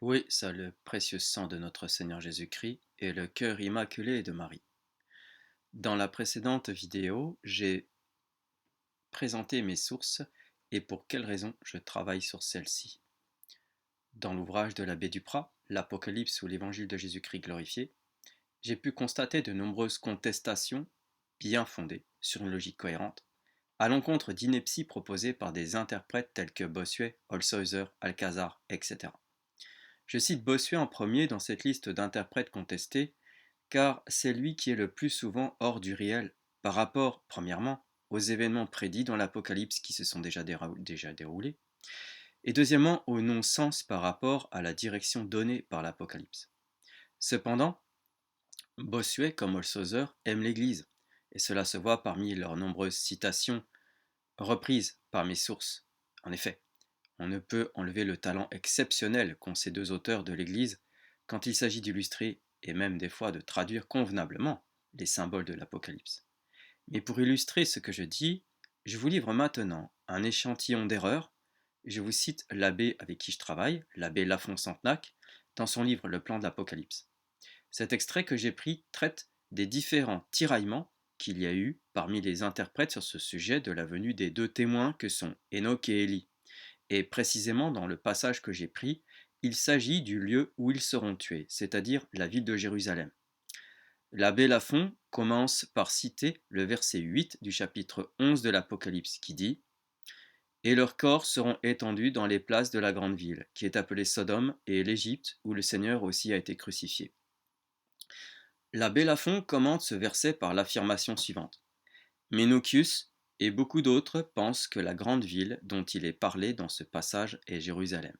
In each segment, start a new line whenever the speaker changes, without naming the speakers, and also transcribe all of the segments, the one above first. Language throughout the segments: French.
Oui, ça, le précieux sang de notre Seigneur Jésus-Christ et le cœur immaculé de Marie. Dans la précédente vidéo, j'ai présenté mes sources et pour quelles raisons je travaille sur celles-ci. Dans l'ouvrage de l'abbé Duprat, l'Apocalypse ou l'Évangile de Jésus-Christ glorifié, j'ai pu constater de nombreuses contestations bien fondées sur une logique cohérente à l'encontre d'inepties proposées par des interprètes tels que Bossuet, Holshouser, Alcazar, etc. Je cite Bossuet en premier dans cette liste d'interprètes contestés car c'est lui qui est le plus souvent hors du réel par rapport, premièrement, aux événements prédits dans l'Apocalypse qui se sont déjà déroulés, et deuxièmement, au non-sens par rapport à la direction donnée par l'Apocalypse. Cependant, Bossuet comme Holshouser aiment l'Église, et cela se voit parmi leurs nombreuses citations reprises par mes sources. En effet, on ne peut enlever le talent exceptionnel qu'ont ces deux auteurs de l'Église quand il s'agit d'illustrer et même des fois de traduire convenablement les symboles de l'Apocalypse. Mais pour illustrer ce que je dis, je vous livre maintenant un échantillon d'erreurs. Je vous cite l'abbé avec qui je travaille, l'abbé Lafont Santenac, dans son livre Le plan de l'Apocalypse. Cet extrait que j'ai pris traite des différents tiraillements qu'il y a eu parmi les interprètes sur ce sujet de la venue des deux témoins que sont Enoch et Élie. Et précisément dans le passage que j'ai pris, il s'agit du lieu où ils seront tués, c'est-à-dire la ville de Jérusalem. L'abbé Lafont commence par citer le verset 8 du chapitre 11 de l'Apocalypse qui dit « Et leurs corps seront étendus dans les places de la grande ville, qui est appelée Sodome, et l'Égypte, où le Seigneur aussi a été crucifié. » L'abbé Lafont commente ce verset par l'affirmation suivante. Ménocius et beaucoup d'autres pensent que la grande ville dont il est parlé dans ce passage est Jérusalem.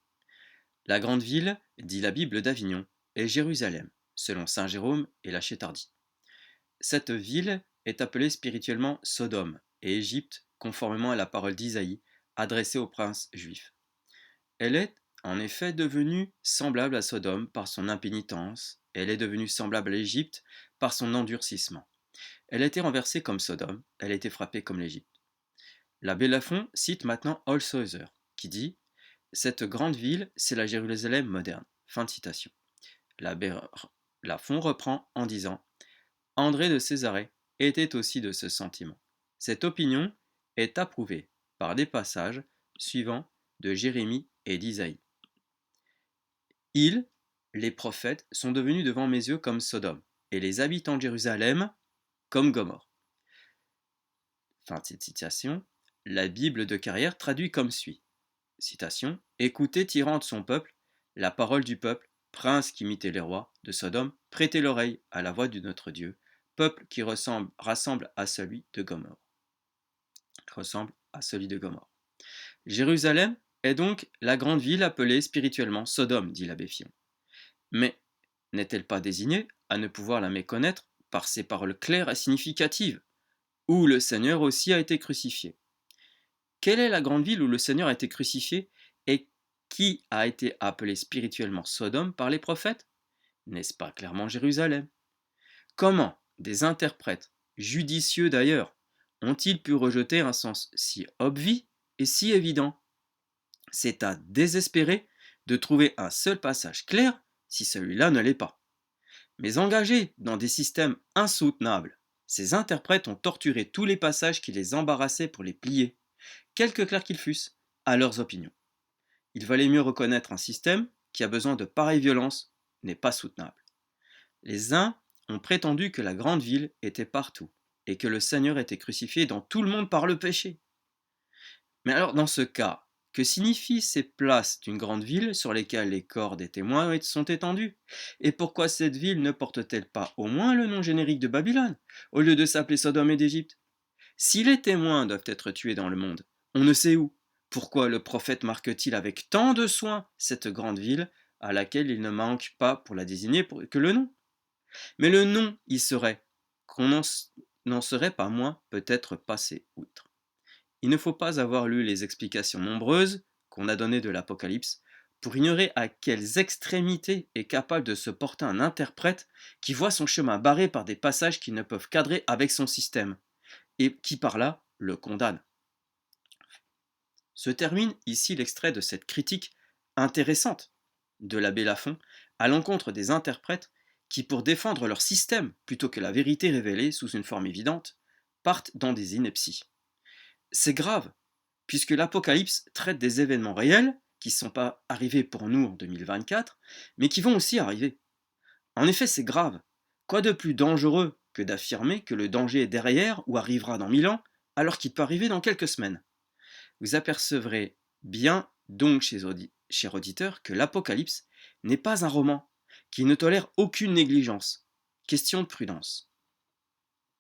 La grande ville, dit la Bible d'Avignon, est Jérusalem, selon saint Jérôme et la Chétardie. Cette ville est appelée spirituellement Sodome et Égypte, conformément à la parole d'Isaïe adressée aux princes juifs. Elle est en effet devenue semblable à Sodome par son impénitence, elle est devenue semblable à l'Égypte par son endurcissement. Elle a été renversée comme Sodome, elle a été frappée comme l'Égypte. L'abbé Lafont cite maintenant Holshouser, qui dit « Cette grande ville, c'est la Jérusalem moderne. » Fin de citation. L'abbé Lafont reprend en disant « André de Césarée était aussi de ce sentiment. Cette opinion est approuvée par des passages suivants de Jérémie et d'Isaïe. Ils, les prophètes, sont devenus devant mes yeux comme Sodome, et les habitants de Jérusalem comme Gomorrhe. » Fin de cette citation. La Bible de Carrière traduit comme suit. Citation. Écoutez, tyran de son peuple, la parole du peuple, prince qui imitait les rois de Sodome, prêtez l'oreille à la voix de notre Dieu, peuple qui rassemble à celui de Gomorrhe. Jérusalem est donc la grande ville appelée spirituellement Sodome, dit l'abbé Fillon. Mais n'est-elle pas désignée à ne pouvoir la méconnaître par ses paroles claires et significatives, où le Seigneur aussi a été crucifié? Quelle est la grande ville où le Seigneur a été crucifié et qui a été appelée spirituellement Sodome par les prophètes? N'est-ce pas clairement Jérusalem? Comment des interprètes, judicieux d'ailleurs, ont-ils pu rejeter un sens si obvi et si évident? C'est à désespérer de trouver un seul passage clair si celui-là ne l'est pas. Mais engagés dans des systèmes insoutenables, ces interprètes ont torturé tous les passages qui les embarrassaient pour les plier, quelque clairs qu'ils fussent, à leurs opinions. Il valait mieux reconnaître un système qui a besoin de pareille violence n'est pas soutenable. Les uns ont prétendu que la grande ville était partout et que le Seigneur était crucifié dans tout le monde par le péché. Mais alors dans ce cas, que signifient ces places d'une grande ville sur lesquelles les corps des témoins sont étendus? Et pourquoi cette ville ne porte-t-elle pas au moins le nom générique de Babylone, au lieu de s'appeler Sodome et d'Égypte? Si les témoins doivent être tués dans le monde, on ne sait où. Pourquoi le prophète marque-t-il avec tant de soin cette grande ville à laquelle il ne manque pas pour la désigner que le nom? Mais le nom y serait, qu'on n'en serait pas moins peut-être passé outre. Il ne faut pas avoir lu les explications nombreuses qu'on a données de l'Apocalypse pour ignorer à quelles extrémités est capable de se porter un interprète qui voit son chemin barré par des passages qui ne peuvent cadrer avec son système, et qui par là le condamne. Se termine ici l'extrait de cette critique intéressante de l'abbé Lafont à l'encontre des interprètes qui, pour défendre leur système plutôt que la vérité révélée sous une forme évidente, partent dans des inepties. C'est grave, puisque l'Apocalypse traite des événements réels qui ne sont pas arrivés pour nous en 2024, mais qui vont aussi arriver. En effet, c'est grave. Quoi de plus dangereux que d'affirmer que le danger est derrière ou arrivera dans 1000 ans, alors qu'il peut arriver dans quelques semaines? Vous apercevrez bien donc, chers auditeurs, que l'Apocalypse n'est pas un roman, qui ne tolère aucune négligence. Question de prudence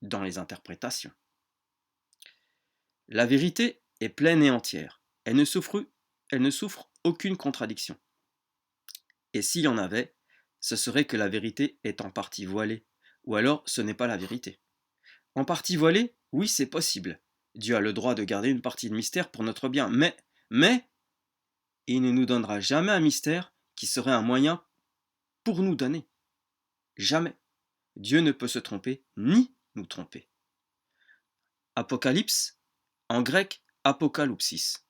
dans les interprétations. La vérité est pleine et entière. Elle ne souffre aucune contradiction. Et s'il y en avait, ce serait que la vérité est en partie voilée, ou alors ce n'est pas la vérité. En partie voilée, oui, c'est possible. Dieu a le droit de garder une partie de mystère pour notre bien, mais, il ne nous donnera jamais un mystère qui serait un moyen pour nous donner. Jamais. Dieu ne peut se tromper, ni nous tromper. Apocalypse, en grec apokalypsis,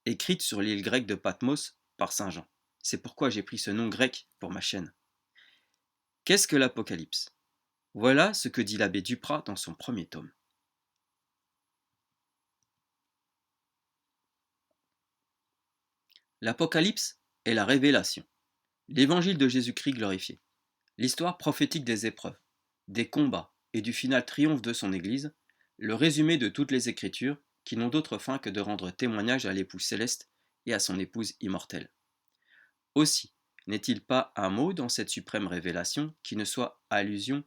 écrite sur l'île grecque de Patmos par saint Jean. C'est pourquoi j'ai pris ce nom grec pour ma chaîne. Qu'est-ce que l'Apocalypse? Voilà ce que dit l'abbé Duprat dans son premier tome. L'Apocalypse est la révélation, l'évangile de Jésus-Christ glorifié, l'histoire prophétique des épreuves, des combats et du final triomphe de son Église, le résumé de toutes les Écritures qui n'ont d'autre fin que de rendre témoignage à l'époux céleste et à son épouse immortelle. Aussi, n'est-il pas un mot dans cette suprême révélation qui ne soit allusion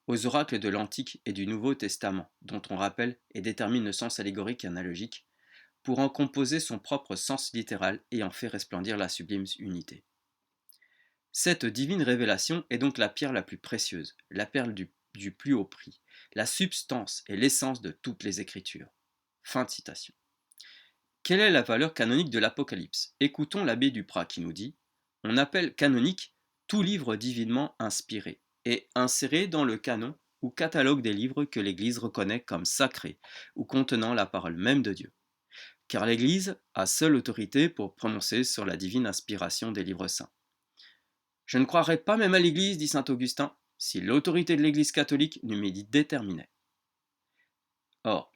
aux oracles de l'Antique et du Nouveau Testament, dont on rappelle et détermine le sens allégorique et analogique, pour en composer son propre sens littéral et en fait resplendir la sublime unité. Cette divine révélation est donc la pierre la plus précieuse, la perle du plus haut prix, la substance et l'essence de toutes les Écritures. Fin de citation. Quelle est la valeur canonique de l'Apocalypse? Écoutons l'abbé Duprat qui nous dit: on appelle canonique tout livre divinement inspiré et inséré dans le canon ou catalogue des livres que l'Église reconnaît comme sacrés ou contenant la parole même de Dieu. Car l'Église a seule autorité pour prononcer sur la divine inspiration des livres saints. Je ne croirais pas même à l'Église, dit saint Augustin, si l'autorité de l'Église catholique ne m'y déterminait. Or,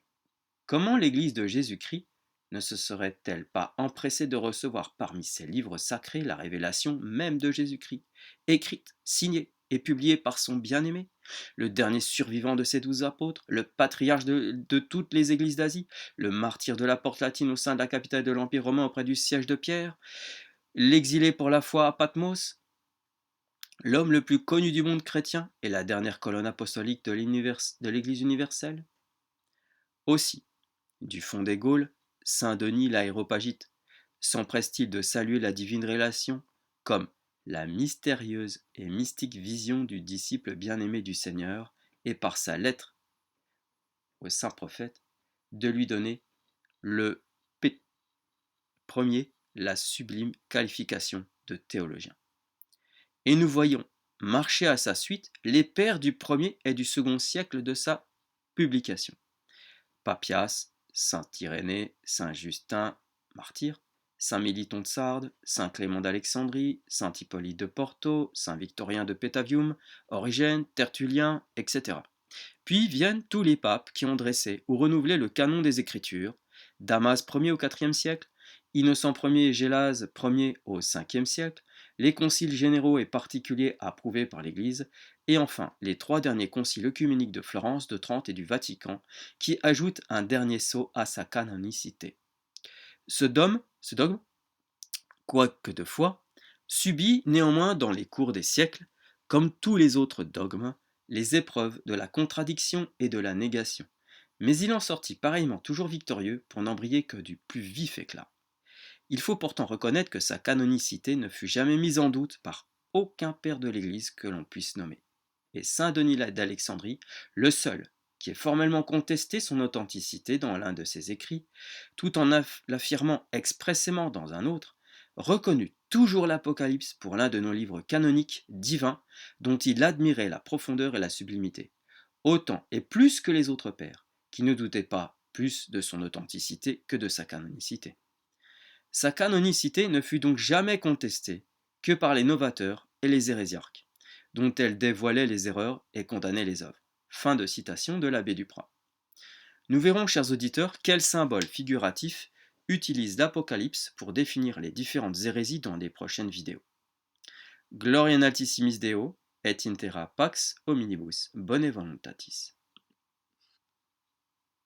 comment l'Église de Jésus-Christ ne se serait-elle pas empressée de recevoir parmi ses livres sacrés la révélation même de Jésus-Christ, écrite, signée et publiée par son bien-aimé, le dernier survivant de ses 12 apôtres, le patriarche de toutes les églises d'Asie, le martyr de la porte latine au sein de la capitale de l'Empire romain auprès du siège de Pierre, l'exilé pour la foi à Patmos, l'homme le plus connu du monde chrétien et la dernière colonne apostolique de l'Église universelle? Aussi, du fond des Gaules, saint Denis l'Aréopagite s'empresse-t-il de saluer la divine relation comme la mystérieuse et mystique vision du disciple bien-aimé du Seigneur, et par sa lettre au saint prophète, de lui donner le premier la sublime qualification de théologien. Et nous voyons marcher à sa suite les pères du premier et du second siècle de sa publication. Papias, saint Irénée, saint Justin, martyr, saint Méliton de Sardes, saint Clément d'Alexandrie, saint Hippolyte de Porto, saint Victorien de Petavium, Origène, Tertullien, etc. Puis viennent tous les papes qui ont dressé ou renouvelé le canon des Écritures, Damas Ier au IVe siècle, Innocent Ier et Gélase Ier au Ve siècle, les conciles généraux et particuliers approuvés par l'Église, et enfin les 3 derniers conciles œcuméniques de Florence, de Trente et du Vatican, qui ajoutent un dernier sceau à sa canonicité. Ce dogme, quoique de foi, subit néanmoins dans les cours des siècles, comme tous les autres dogmes, les épreuves de la contradiction et de la négation. Mais il en sortit pareillement toujours victorieux pour n'embrayer que du plus vif éclat. Il faut pourtant reconnaître que sa canonicité ne fut jamais mise en doute par aucun père de l'Église que l'on puisse nommer. Et saint Denis d'Alexandrie, le seul qui ait formellement contesté son authenticité dans l'un de ses écrits, tout en l'affirmant expressément dans un autre, reconnut toujours l'Apocalypse pour l'un de nos livres canoniques divins dont il admirait la profondeur et la sublimité, autant et plus que les autres pères, qui ne doutaient pas plus de son authenticité que de sa canonicité. Sa canonicité ne fut donc jamais contestée, que par les novateurs et les hérésiarques, dont elle dévoilait les erreurs et condamnait les œuvres. Fin de citation de l'abbé Duprat. Nous verrons, chers auditeurs, quels symboles figuratifs utilise l'Apocalypse pour définir les différentes hérésies dans les prochaines vidéos. Gloria in altissimis Deo, et in terra pax hominibus, bone voluntatis.